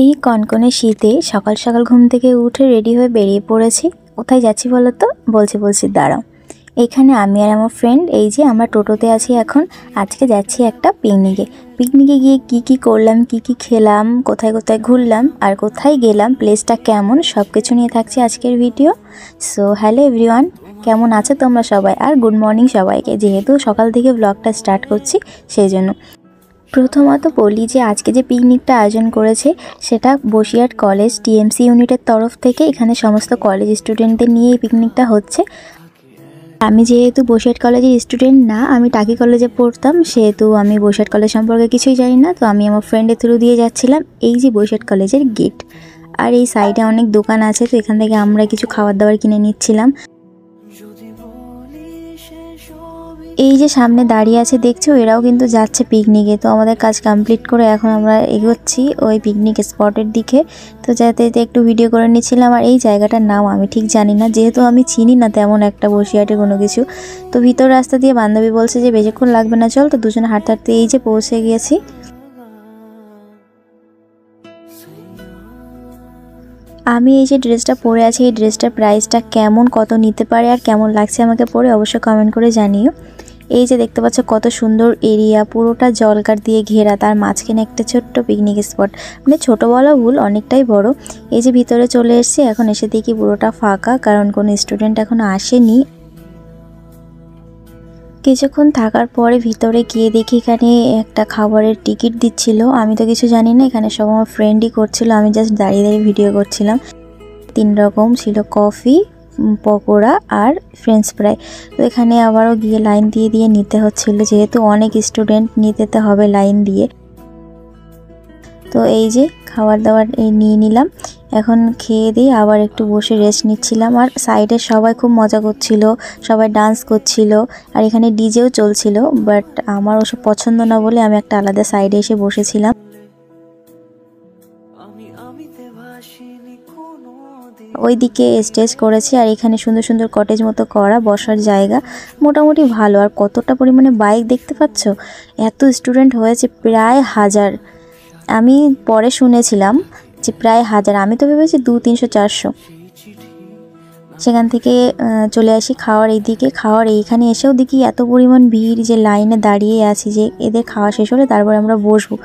এই কনকনে শীতে সকাল সকাল ঘুম থেকে উঠে রেডি হয়ে বেরিয়ে পড়েছি। কোথায় যাচ্ছি বলো তো? বলছি দাঁড়াও। এখানে আমি আর আমার ফ্রেন্ড এই যে আমরা টোটোতে আছি এখন। আজকে যাচ্ছি একটা পিকনিকে গিয়ে কি করলাম, কি খেলাম, কোথায় কোথায় ঘুরলাম আর কোথায় গেলাম, প্লেসটা কেমন, সব কিছু নিয়ে থাকছে আজকের ভিডিও। সো হ্যালো এভরিওয়ান, কেমন আছো তোমরা সবাই? আর গুড মর্নিং সবাইকে, যেহেতু সকাল থেকে ব্লগটা স্টার্ট করছি সেই জন্য। প্রথমত বলি যে আজকে যে পিকনিকটা আয়োজন করেছে সেটা বসিরহাট কলেজ টিএমসি ইউনিটের তরফ থেকে। এখানে সমস্ত কলেজ স্টুডেন্টদের নিয়ে এই পিকনিকটা হচ্ছে। আমি যেহেতু বসিরহাট কলেজের স্টুডেন্ট না, আমি টাকি কলেজে পড়তাম, সেহেতু আমি বসিরহাট কলেজ সম্পর্কে কিছুই জানি না। তো আমি আমার ফ্রেন্ডের থ্রু দিয়ে যাচ্ছিলাম। এই যে বসিরহাট কলেজের গেট, আর এই সাইডে অনেক দোকান আছে, তো এখান থেকে আমরা কিছু খাবার দাবার কিনে নিচ্ছিলাম। এই যে সামনে দাঁড়িয়ে আছে দেখছো, এরাও কিন্তু যাচ্ছে পিকনিকে। তো আমাদের কাজ কমপ্লিট করে এখন আমরা এগোচ্ছি ওই পিকনিক স্পটের দিকে। তো যাতে একটু ভিডিও করে নিচ্ছিলাম। আর এই জায়গাটার নাম আমি ঠিক জানি না, যেহেতু আমি চিনি না তেমন একটা বসিরহাটে কোনো কিছু। তো ভিতর রাস্তা দিয়ে বান্ধবী বলছে যে বেশিক্ষণ লাগবে না, চল। তো দুজনে হাঁটতে হাঁটতে এই যে পৌঁছে গিয়েছি। আমি এই যে ড্রেসটা পরে আছি, এই ড্রেসটার প্রাইসটা কেমন, কত নিতে পারে আর কেমন লাগছে আমাকে পরে অবশ্যই কমেন্ট করে জানিও। এই যে দেখতে পাচ্ছ কত সুন্দর এরিয়া, পুরোটা জলকার দিয়ে ঘেরা, তার মাঝখানে একটা ছোট্ট পিকনিক স্পট। মানে ছোট বলা ভুল, অনেকটাই বড়। এই যে ভিতরে চলে এসেছি, এখন এসে দেখি পুরোটা ফাঁকা, কারণ কোনো স্টুডেন্ট এখনো আসেনি। কিছুক্ষণ থাকার পরে ভিতরে গিয়ে দেখি এখানে একটা খাবারের টিকিট দিচ্ছিল। আমি তো কিছু জানি না, এখানে সব আমার ফ্রেন্ডই করছিল, আমি জাস্ট দাঁড়িয়ে দাঁড়িয়ে ভিডিও করছিলাম। 3 রকম ছিল, কফি, পকোড়া আর ফ্রেঞ্চ ফ্রাই। তো এখানে আবারও গিয়ে লাইন দিয়ে নিতে হচ্ছিল, যেহেতু অনেক স্টুডেন্ট নিতে তো হবে লাইন দিয়ে। তো এই যে খাবার দাবার নিয়ে নিলাম। এখন খেয়ে দিয়ে আবার একটু বসে রেস্ট নিচ্ছিলাম। আর সাইডে সবাই খুব মজা করছিল, সবাই ডান্স করছিল, আর এখানে ডিজেও চলছিল। বাট আমার ওসব পছন্দ না বলে আমি একটা আলাদা সাইডে এসে বসেছিলাম। ওইদিকে স্টেজ করেছি, আর এখানে সুন্দর সুন্দর কটেজ মতো করা, বসার জায়গা মোটামুটি ভালো। আর কতটা পরিমাণে বাইক দেখতে পাচ্ছ, এত স্টুডেন্ট হয়েছে, প্রায় 1000। আমি পরে শুনেছিলাম যে প্রায় 1000, আমি তো ভেবেছি 200, 300, 400। সেখান থেকে চলে আসি খাওয়ার এইদিকে। খাওয়ার এইখানে এসেও দেখি এত পরিমাণ ভিড় যে লাইনে দাঁড়িয়ে আছি, যে এদের খাওয়া শেষ হলে তারপর আমরা বসবো।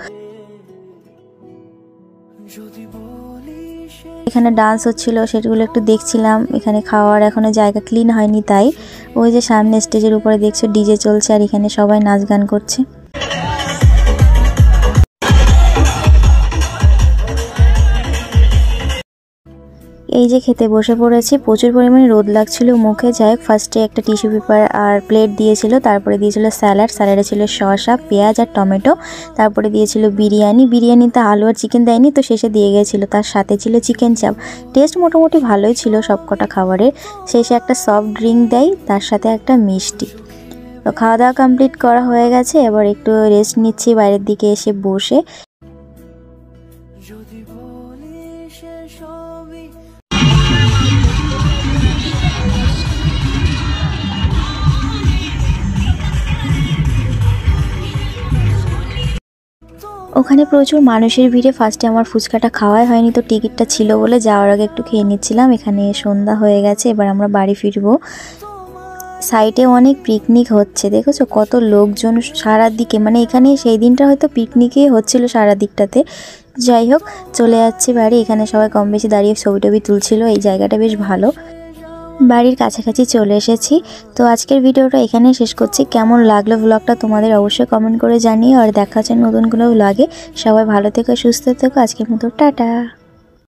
এখানে ডান্স হচ্ছিল, সেগুলো একটু দেখছিলাম। এখানে খাওয়ার এখনো জায়গা ক্লিন হয়নি, তাই ওই যে সামনে স্টেজের উপরে দেখছো ডিজে চলছে, আর এখানে সবাই নাচ গান করছে। এই যে খেতে বসে পড়েছি, প্রচুর পরিমাণে রোদ লাগছিল মুখে। যাই হোক, ফার্স্টে একটা টিস্যু পেপার আর প্লেট দিয়েছিল, তারপরে দিয়েছিল স্যালাডে ছিল শসা, পেঁয়াজ আর টমেটো, তারপরে দিয়েছিল বিরিয়ানিতে আলু আর চিকেন দেয়নি, তো শেষে দিয়ে গেছিলো। তার সাথে ছিল চিকেন চাপ। টেস্ট মোটামুটি ভালোই ছিল সবকটা খাবারের। শেষে একটা সফট ড্রিঙ্ক দেয়, তার সাথে একটা মিষ্টি। তো খাওয়া দাওয়া কমপ্লিট করা হয়ে গেছে, এবার একটু রেস্ট নিচ্ছি বাইরের দিকে এসে বসে। ওখানে প্রচুর মানুষের ভিড়ে ফার্স্টে আমার ফুচকাটা খাওয়াই হয়নি, তো টিকিটটা ছিল বলে যাওয়ার আগে একটু খেয়ে নিচ্ছিলাম। এখানে সন্ধ্যা হয়ে গেছে, এবার আমরা বাড়ি ফিরবো। সাইডে অনেক পিকনিক হচ্ছে, দেখেছো কত লোকজন সারা দিকে, মানে এখানে সেই দিনটা হয়তো পিকনিকই হচ্ছিল সারা দিকটাতে। যাই হোক, চলে যাচ্ছি বাড়ি। এখানে সবাই কম বেশি দাঁড়িয়ে ছবি টবি তুলছিল, এই জায়গাটা বেশ ভালো। বাড়ির কাছাকাছি চলে এসেছি। তো আজকের ভিডিওটা এখানে শেষ করছি। কেমন লাগলো ব্লগটা তোমাদের অবশ্যই কমেন্ট করে জানিও, আর দেখা হচ্ছে নতুন কোনো ব্লগে। সবাই ভালো থেকো, সুস্থ থেকো। আজকের মতো টাটা।